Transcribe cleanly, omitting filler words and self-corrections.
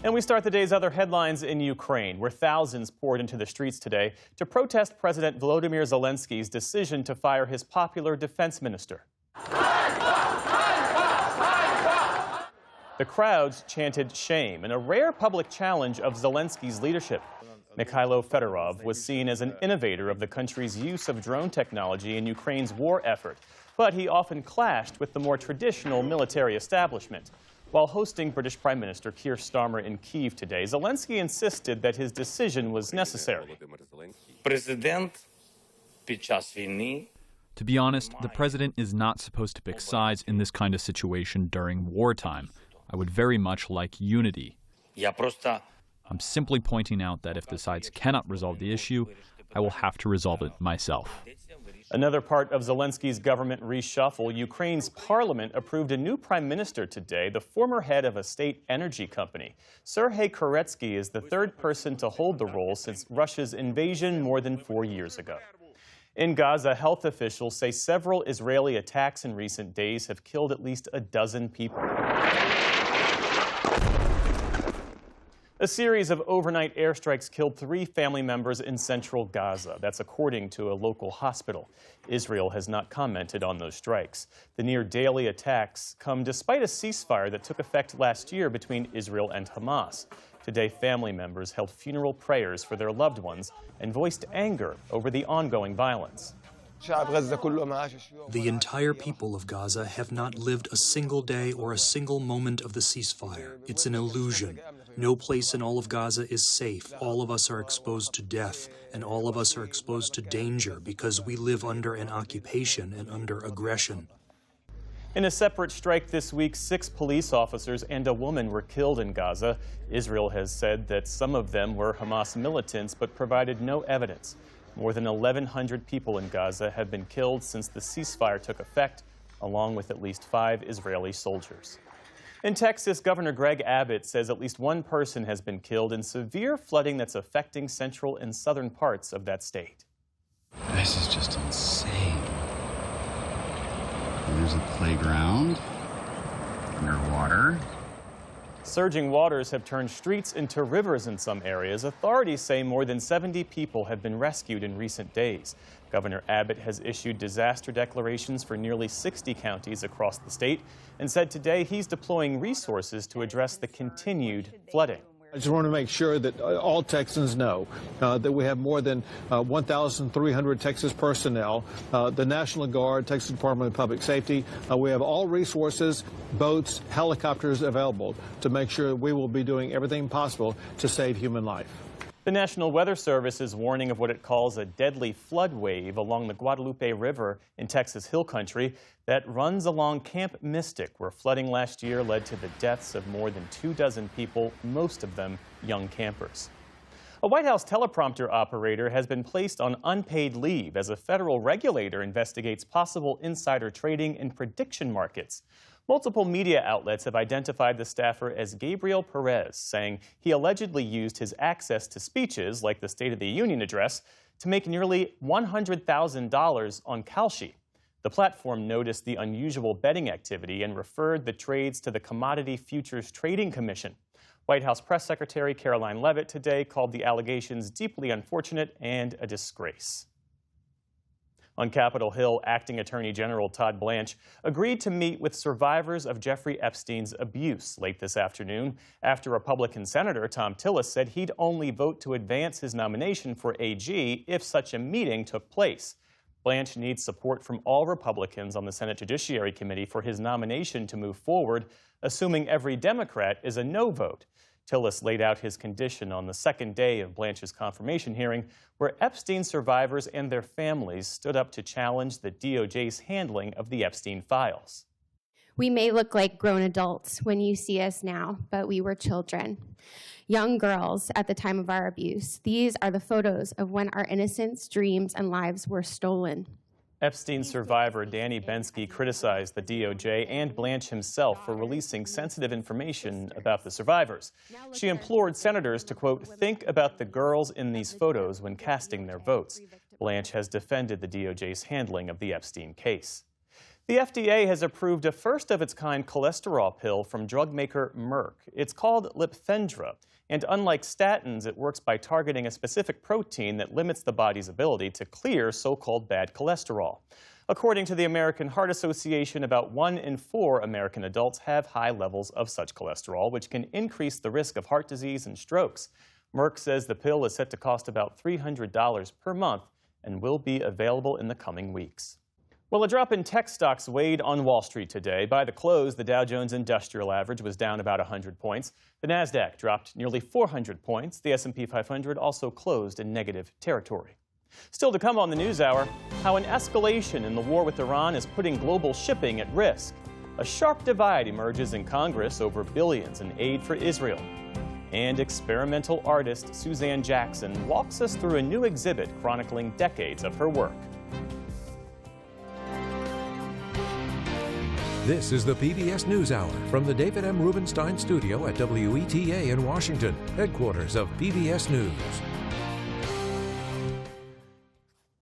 And we start the day's other headlines in Ukraine, where thousands poured into the streets today to protest President Volodymyr Zelensky's decision to fire his popular defense minister. The crowds chanted shame in a rare public challenge of Zelensky's leadership. Mikhailo Fedorov was seen as an innovator of the country's use of drone technology in Ukraine's war effort, but he often clashed with the more traditional military establishment. While hosting British Prime Minister Keir Starmer in Kyiv today, Zelensky insisted that his decision was necessary. To be honest, the president is not supposed to pick sides in this kind of situation during wartime. I would very much like unity. I'm simply pointing out that if the sides cannot resolve the issue, I will have to resolve it myself. Another part of Zelensky's government reshuffle, Ukraine's parliament approved a new prime minister today, the former head of a state energy company. Serhiy Koretsky is the third person to hold the role since Russia's invasion more than 4 years ago. In Gaza, health officials say several Israeli attacks in recent days have killed at least a dozen people. A series of overnight airstrikes killed 3 family members in central Gaza. That's according to a local hospital. Israel has not commented on those strikes. The near-daily attacks come despite a ceasefire that took effect last year between Israel and Hamas. Today, family members held funeral prayers for their loved ones and voiced anger over the ongoing violence. The entire people of Gaza have not lived a single day or a single moment of the ceasefire. It's an illusion. No place in all of Gaza is safe. All of us are exposed to death, and all of us are exposed to danger because we live under an occupation and under aggression. In a separate strike this week, 6 police officers and a woman were killed in Gaza. Israel has said that some of them were Hamas militants, but provided no evidence. More than 1,100 people in Gaza have been killed since the ceasefire took effect, along with at least 5 Israeli soldiers. In Texas, Governor Greg Abbott says at least 1 person has been killed in severe flooding that's affecting central and southern parts of that state. This is just insane. There's a playground, underwater. Surging waters have turned streets into rivers in some areas. Authorities say more than 70 people have been rescued in recent days. Governor Abbott has issued disaster declarations for nearly 60 counties across the state and said today he's deploying resources to address the continued flooding. I just want to make sure that all Texans know that we have more than 1,300 Texas personnel, the National Guard, Texas Department of Public Safety. We have all resources, boats, helicopters available to make sure we will be doing everything possible to save human life. The National Weather Service is warning of what it calls a deadly flood wave along the Guadalupe River in Texas Hill Country that runs along Camp Mystic, where flooding last year led to the deaths of more than 24 people, most of them young campers. A White House teleprompter operator has been placed on unpaid leave as a federal regulator investigates possible insider trading in prediction markets. Multiple media outlets have identified the staffer as Gabriel Perez, saying he allegedly used his access to speeches, like the State of the Union address, to make nearly $100,000 on Kalshi. The platform noticed the unusual betting activity and referred the trades to the Commodity Futures Trading Commission. White House Press Secretary Caroline Leavitt today called the allegations deeply unfortunate and a disgrace. On Capitol Hill, Acting Attorney General Todd Blanche agreed to meet with survivors of Jeffrey Epstein's abuse late this afternoon after Republican Senator Tom Tillis said he'd only vote to advance his nomination for AG if such a meeting took place. Blanche needs support from all Republicans on the Senate Judiciary Committee for his nomination to move forward, assuming every Democrat is a no vote. Tillis laid out his condition on the second day of Blanche's confirmation hearing, where Epstein survivors and their families stood up to challenge the DOJ's handling of the Epstein files. We may look like grown adults when you see us now, but we were children. Young girls at the time of our abuse. These are the photos of when our innocence, dreams, and lives were stolen. Epstein survivor Danny Bensky criticized the DOJ and Blanche himself for releasing sensitive information about the survivors. She implored senators to, quote, think about the girls in these photos when casting their votes. Blanche has defended the DOJ's handling of the Epstein case. The FDA has approved a first-of-its-kind cholesterol pill from drug maker Merck. It's called Lipfendra, and unlike statins, it works by targeting a specific protein that limits the body's ability to clear so-called bad cholesterol. According to the American Heart Association, about 1 in 4 American adults have high levels of such cholesterol, which can increase the risk of heart disease and strokes. Merck says the pill is set to cost about $300 per month and will be available in the coming weeks. Well, a drop in tech stocks weighed on Wall Street today. By the close, the Dow Jones Industrial Average was down about 100 points. The Nasdaq dropped nearly 400 points. The S&P 500 also closed in negative territory. Still to come on the News Hour, how an escalation in the war with Iran is putting global shipping at risk. A sharp divide emerges in Congress over billions in aid for Israel. And experimental artist Suzanne Jackson walks us through a new exhibit chronicling decades of her work. This is the PBS News Hour from the David M. Rubenstein Studio at WETA in Washington, headquarters of PBS News.